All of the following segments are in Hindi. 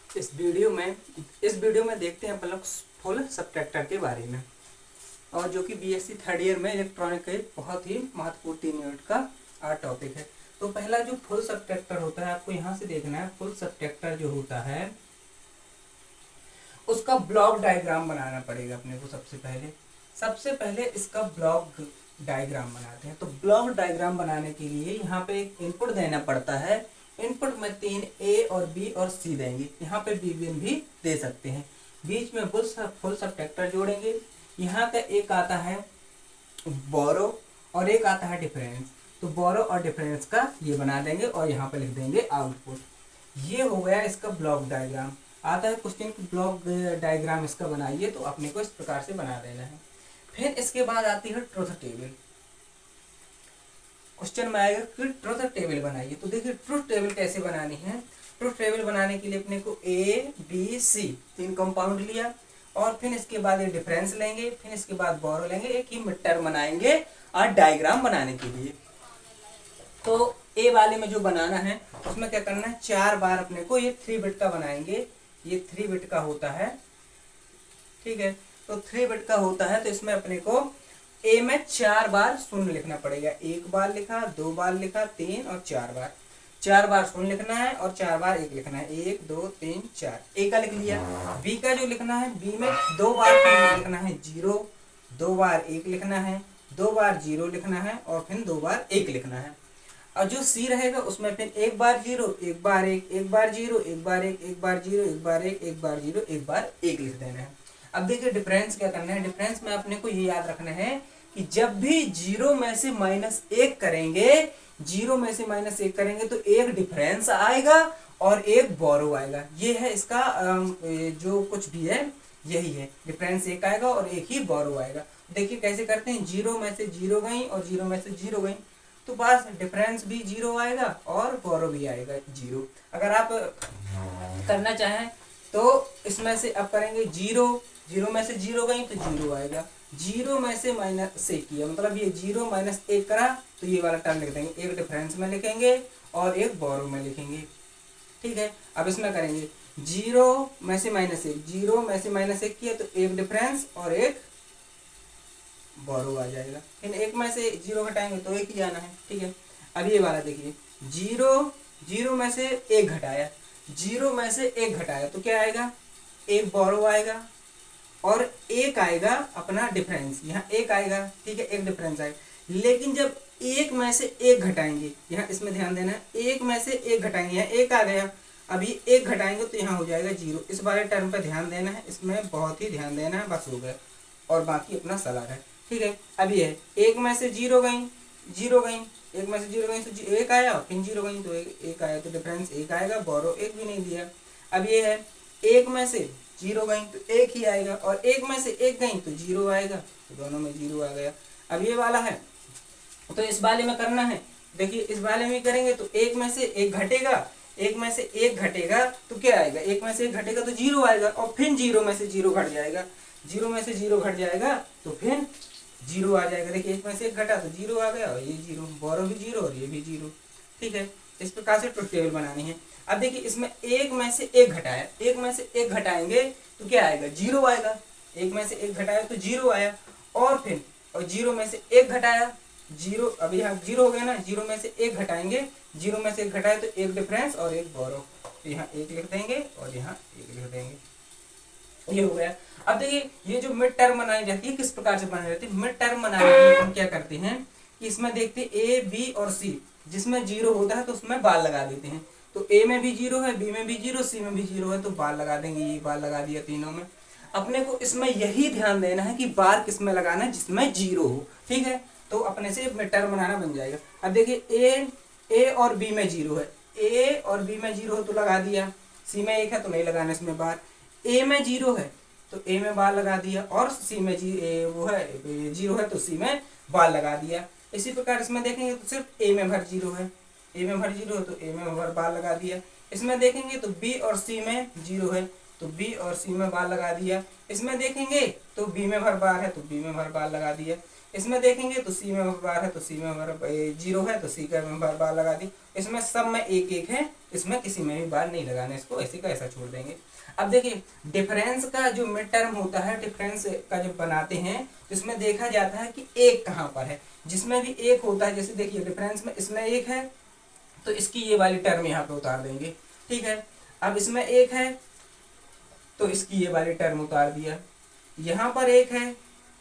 इस वीडियो में देखते हैं अपन लोग फुल सबट्रैक्टर के बारे में, और जो कि बीएससी थर्ड ईयर में इलेक्ट्रॉनिक का एक बहुत ही महत्वपूर्ण 3 यूनिट का टॉपिक है। तो पहला जो फुल सबट्रैक्टर होता है, आपको यहाँ से देखना है। फुल सबट्रैक्टर जो होता है उसका ब्लॉक डायग्राम बनाना पड़ेगा अपने को। सबसे पहले इसका ब्लॉक डायग्राम बनाते हैं। तो ब्लॉक डायग्राम बनाने के लिए यहाँ पे एक इनपुट देना पड़ता है। इनपुट में 3 ए और बी और सी देंगे। यहाँ पे बी भी दे सकते हैं। बीच में फुल सबट्रैक्टर जोड़ेंगे। यहाँ का एक आता है बोरो और एक आता है डिफरेंस। तो बोरो और डिफरेंस का ये बना देंगे और यहाँ पे लिख देंगे आउटपुट। ये हो गया इसका ब्लॉक डायग्राम। आता है क्वेश्चन की ब्लॉक डायग्राम इसका बनाइए, तो अपने को इस प्रकार से बना देना है। फिर इसके बाद आती है ट्रुथ टेबल। क्वेश्चन में आएगा कि ट्रुथ टेबल बनाइए। तो देखिए ट्रुथ टेबल कैसे बनानी है। ट्रुथ टेबल बनाने के लिए अपने को ए बी सी 3 कंपाउंड लिया, और फिर इसके बाद ये डिफरेंस लेंगे, फिर इसके बाद बोरो लेंगे, एक ही मिड टर्म बनाएंगे और डायग्राम बनाने के लिए। तो ए वाले में जो बनाना है उसमें क्या करना है, 4 बार अपने को ये 3 बिट का बनाएंगे। ये 3 बिट का होता है, ठीक है। तो 3 बिट का होता है, तो इसमें अपने को ए में 4 बार शून्य लिखना पड़ेगा। 1 बार लिखा, 2 बार लिखा, 3 और 4 बार। 4 बार शून्य लिखना है और 4 बार 1 लिखना है। 1 2 3 4 ए का लिख लिया। बी का जो लिखना है, बी में 2 बार लिखना है 0, 2 बार 1 लिखना है, 2 बार 0 लिखना है और फिर 2 बार 1 लिखना है। और जो सी रहेगा उसमें फिर 1 बार 0, 1 बार 1, 1 बार 0, 1 बार 1, 1 बार 0, 1 बार 1, 1 बार 0, 1 बार 1 लिख देना है। अब देखिए डिफरेंस क्या करना है। डिफरेंस में अपने को ये याद रखना है कि जब भी 0 में से -1 करेंगे, 0 में से -1 करेंगे तो एक डिफरेंस आएगा और एक बोरो आएगा। ये है इसका जो कुछ भी है यही है। डिफरेंस 1 आएगा और एक ही बोरो आएगा। देखिए कैसे करते हैं। 0 में से 0 गई और 0 में से 0 गई, तो बस डिफरेंस भी 0 आएगा और बोरो भी आएगा 0। अगर आप करना चाहें तो इसमें से अब करेंगे 0 में से 0 गई तो 0 आएगा। 0 में से -1 किया, मतलब ये 0 -1 करा तो ये वाला टर्म लिख देंगे। एक डिफरेंस में लिखेंगे और एक बोरो में लिखेंगे, ठीक है। अब इसमें करेंगे 0 में से -1, 0 में से -1 किया तो एक डिफरेंस और एक बोरो आ जाएगा। फिर 1 में से 0 घटाएंगे तो 1 ही आना है, ठीक है। अब ये वाला देखिए, 0 में से 1 घटाया, 0 में से 1 घटाया तो क्या आएगा, एक बोरो आएगा और एक आएगा अपना डिफरेंस। यहाँ 1 आएगा, ठीक है, एक डिफरेंस आएगा। लेकिन जब 1 में से 1 घटाएंगे, यहाँ इसमें ध्यान देना है, 1 में से 1 घटाएंगे, यहाँ 1 आ गया। अभी 1 घटाएंगे तो यहाँ हो जाएगा 0। इस वाले टर्म पर ध्यान देना है, इसमें बहुत ही ध्यान देना है, बस हो गया। और बाकी अपना सलाह है, ठीक है। अब ये 1 में से 0 गई, 1 में से 0 गई तो 1 आया, फिर 0 गई तो 1 आया, तो डिफरेंस 1 आएगा, बोरो 1 भी नहीं दिया। अब ये है 1 में से 0 गई तो 1 ही आएगा, और 1 में से 1 गई तो 0 आएगा, तो दोनों में 0 आ गया। अब ये वाला है तो इस वाले में करना है। देखिए इस वाले में करेंगे तो 1 में से 1 घटेगा, 1 में से 1 घटेगा तो क्या आएगा, 1 में से 1 घटेगा तो 0 आएगा, और फिर 0 में से 0 घट जाएगा, 0 में से 0 घट जाएगा तो फिर 0 आ जाएगा। देखिए 1 में से 1 घटा तो 0 आ गया, और ये 0, बोरो भी 0 और ये भी 0, ठीक है। इस प्रकार से ट्रुथ टेबल बनानी है। अब देखिए इसमें 1 में से 1 घटाया, 1 में से 1 घटाएंगे तो क्या आएगा, 0 आएगा। 1 में से 1 घटाया तो 0 आया, और फिर 0 में से 1 घटाया 0, अब यहाँ 0 हो गया ना। 0 में से 1 घटाएंगे, 0 में से 1 घटाए तो एक डिफरेंस और एक बोरो, तो यहाँ 1 लिख देंगे और यहाँ 1 लिख देंगे, ये हो गया। अब देखिए ये जो मिड टर्म बनाई जाती है किस प्रकार से बनाई जाती है। मिड टर्म बनाने के लिए हम क्या करते हैं कि इसमें देखते हैं ए बी और सी, जिसमें 0 होता है तो उसमें बार लगा देते हैं। तो ए में भी 0 है, बी में भी 0, सी में भी 0 है, तो बार लगा देंगे। ये बार लगा दिया तीनों में। अपने को इसमें यही ध्यान देना है कि बार किस में लगाना है, जिसमें 0 हो, ठीक है। तो अपने से मिड टर्म बनाना बन जाएगा। अब देखिए ए और बी में 0 है, ए और बी में 0 हो तो लगा दिया। सी में 1 है तो नहीं लगाना इसमें बार। ए में 0 है तो ए में बार लगा दिया, और सी में 0 है तो सी में बार लगा दिया। इसी प्रकार इसमें देखेंगे तो सिर्फ ए में भर 0 है, ए में भर 0 है तो ए में भर बार लगा दिया। इसमें देखेंगे तो बी और सी में 0 है तो बी और सी में बार लगा दिया। इसमें देखेंगे तो बी में भर बार है तो बी में भर बार लगा दिया। इसमें देखेंगे तो सी में बार है तो सी में बार, जीरो है तो सी का में बार लगा दी। इसमें सब में एक एक है, इसमें किसी में भी बार नहीं लगाना, इसको ऐसे का ऐसा छोड़ देंगे। अब देखिए डिफरेंस का जो मिड टर्म होता है, डिफरेंस का जब बनाते हैं तो इसमें देखा जाता है कि एक कहाँ पर है, जिसमें भी एक होता है, जैसे देखिए डिफरेंस में इसमें एक है तो इसकी ये वाली टर्म यहाँ पे उतार देंगे, ठीक है। अब इसमें एक है तो इसकी ये वाली टर्म उतार दिया, यहाँ पर एक है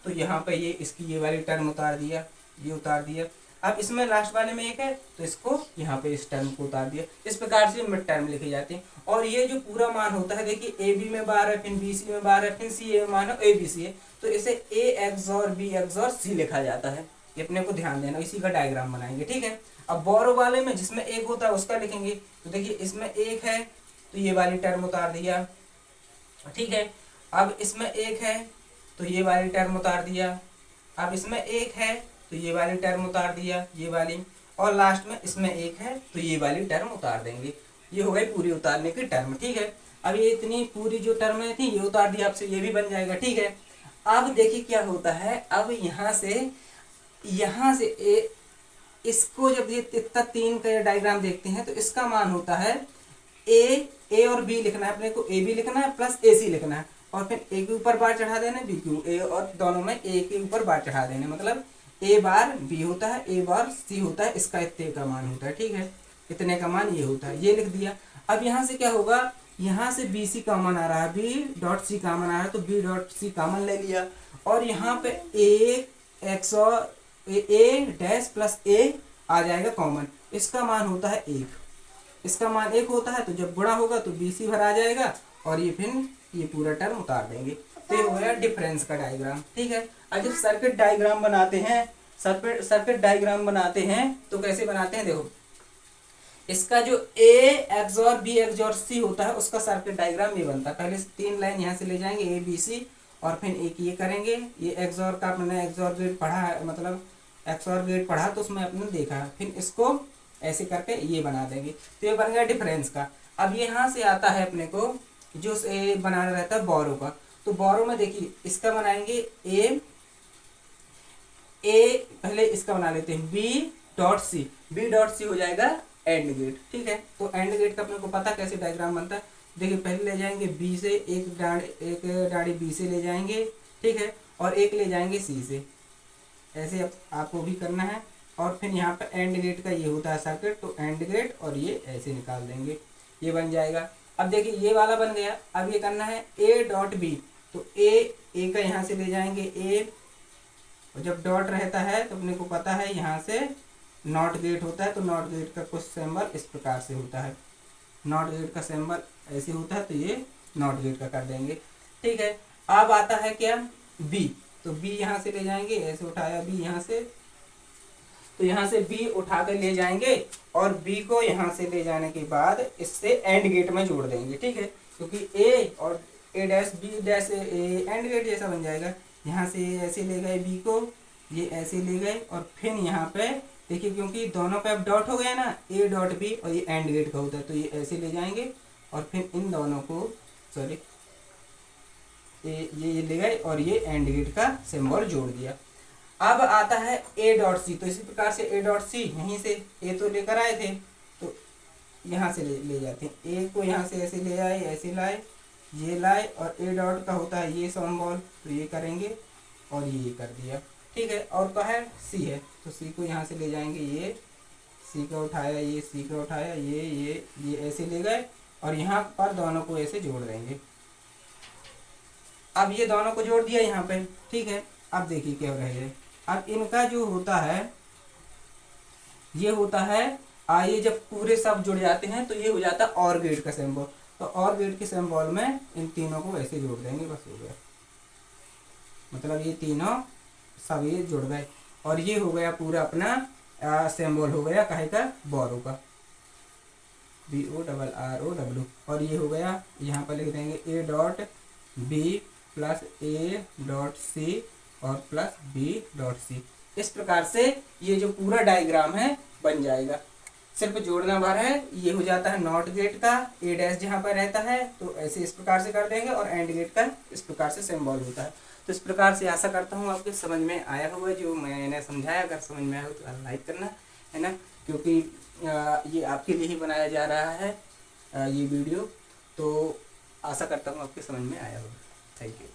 तो यहाँ पे ये इसकी ये वाली टर्म उतार दिया, ये उतार दिया। अब इसमें लास्ट वाले में एक है तो इसको यहाँ पे इस टर्म को उतार दिया। इस प्रकार से मिड टर्म लिखे जाते हैं। और ये जो पूरा मान होता है, देखिए ए बी में बार है, फिर बी सी में बार है, फिर सी ए में मान है, ए बी सी है, तो इसे ए एक्स और बी एक्स और सी लिखा जाता है। ये अपने को ध्यान देना, इसी का डायग्राम बनाएंगे, ठीक है। अब बोरो वाले में जिसमें एक होता है उसका लिखेंगे, तो देखिए इसमें एक है तो ये वाली टर्म उतार दिया, ठीक है। अब इसमें एक है तो ये वाली टर्म उतार दिया, अब इसमें एक है तो ये वाली टर्म उतार दिया, ये वाली, और लास्ट में इसमें एक है तो ये वाली टर्म उतार देंगे। ये हो गई पूरी उतारने की टर्म, ठीक है। अब ये इतनी पूरी जो टर्में थी ये उतार दिया, आपसे ये भी बन जाएगा, ठीक है। अब देखिए क्या होता है, अब यहाँ से इसको जब ये इतना तीन का डायग्राम देखते हैं तो इसका मान होता है ए और बी लिखना है अपने को, ए बी लिखना है प्लस ए सी लिखना है, और फिर ए के ऊपर बार चढ़ा देना, बी के ए, और दोनों में ए के ऊपर बार चढ़ा देना, मतलब ए बार बी होता है, ए बार सी होता है, इसका इतने का मान होता है, ठीक है। इतने का मान ये होता है, ये लिख दिया। अब यहाँ से क्या होगा, यहाँ से बी सी कॉमन आ रहा है, बी डॉट सी कॉमन आ रहा है तो बी डॉट सी कॉमन ले लिया, और यहाँ पे ए एक्स और ए डैश प्लस ए आ जाएगा कॉमन, इसका मान होता है एक, इसका मान एक होता है, तो जब गुणा होगा तो बी सी भर आ जाएगा, और ये फिर ये पूरा टर्म उतार देंगे। तो ये हो गया डिफरेंस का डायग्राम, ठीक है। अब जब सर्किट डायग्राम बनाते हैं, सर्किट डायग्राम बनाते हैं तो कैसे बनाते हैं, देखो इसका जो ए एक्स और बी एक्स और सी होता है उसका सर्किट डायग्राम ये बनता है। पहले तीन लाइन यहाँ से ले जाएंगे ए बी सी, और फिर एक ये करेंगे, ये एक्स और का अपने एक्स और गेट पढ़ा है, मतलब एक्स और गेट पढ़ा तो उसमें अपने देखा है, फिर इसको ऐसे करके ये बना देंगे, तो ये बन गया डिफरेंस का। अब यहाँ से आता है अपने को जो बनाना रहता है बोरो का, तो बोरो में देखिए इसका बनाएंगे ए पहले इसका बना लेते हैं बी डॉट सी हो जाएगा एंड गेट, ठीक है। तो एंड गेट का अपने को पता कैसे डायग्राम बनता है, देखिए पहले ले जाएंगे बी से एक डाड़ी बी से ले जाएंगे, ठीक है, और एक ले जाएंगे सी से, ऐसे आपको भी करना है। और फिर यहाँ पे एंड गेट का ये होता है सर्किट, तो एंड गेट और ये ऐसे निकाल देंगे, ये बन जाएगा। अब देखिए ये वाला बन गया, अब ये करना है ए डॉट बी, तो ए का यहाँ से ले जाएंगे ए, और जब डॉट रहता है तो अपने को पता है यहाँ से नॉट गेट होता है, तो नॉट गेट का कुछ सिंबल इस प्रकार से होता है, नॉट गेट का सिंबल ऐसे होता है, तो ये नॉट गेट का कर देंगे, ठीक है। अब आता है क्या बी, तो बी यहाँ से ले जाएंगे, ऐसे उठाया बी यहाँ से, तो यहाँ से बी उठा कर ले जाएंगे, और बी को यहाँ से ले जाने के बाद इससे एंड गेट में जोड़ देंगे, ठीक है, क्योंकि ए और A dash B dash and gate जैसा बन जाएगा। यहाँ से ऐसे ले गए बी को, ये ऐसे ले गए, और फिर यहाँ पे देखिए क्योंकि दोनों पे अब डॉट हो गया ना, ए डॉट बी, और ये एंड गेट का होता है, तो ये ऐसे ले जाएंगे, और फिर इन दोनों को सॉरी ये ले गए, और ये एंड गेट का सिंबल जोड़ दिया। अब आता है ए डॉट सी, तो इसी प्रकार से ए डॉट सी यहीं से ए तो लेकर आए थे, तो यहाँ से ले जाते हैं, ए को यहाँ से ऐसे ले आए, ऐसे लाए, ये लाए, और ए डॉट का होता है ये सिंबल, तो ये करेंगे और ये कर दिया, ठीक है। और का है सी है, तो सी को यहाँ से ले जाएंगे, ये सी का उठाया, ये सी का उठाया, ये ऐसे ले गए, और यहाँ पर दोनों को ऐसे जोड़ देंगे। अब ये दोनों को जोड़ दिया यहाँ पे, ठीक है। अब देखिए क्या हो रहा है, अब इनका जो होता है ये होता है ये जब पूरे सब जुड़ जाते हैं तो ये हो जाता है और गेट का सिंबल, तो और गेट के सिंबल में इन तीनों को ऐसे जोड़ देंगे, बस हो गया, मतलब ये तीनों सब ये जुड़ गए, और ये हो गया पूरा अपना सिंबल हो गया काहे का, बोरो का, BORROW। और ये हो गया, यहाँ पर लिख देंगे A dot B plus A dot C और प्लस बी डॉट सी। इस प्रकार से ये जो पूरा डायग्राम है बन जाएगा, सिर्फ जोड़ना भर है। ये हो जाता है नॉट गेट का, ए डैश जहाँ पर रहता है तो ऐसे इस प्रकार से कर देंगे, और एंड गेट का इस प्रकार से सिंबल होता है। तो इस प्रकार से आशा करता हूँ आपके समझ में आया होगा जो मैंने समझाया। अगर समझ में आया हो तो लाइक करना, है ना, क्योंकि ये आपके लिए ही बनाया जा रहा है ये वीडियो। तो आशा करता हूँ आपके समझ में आया होगा। Thank you.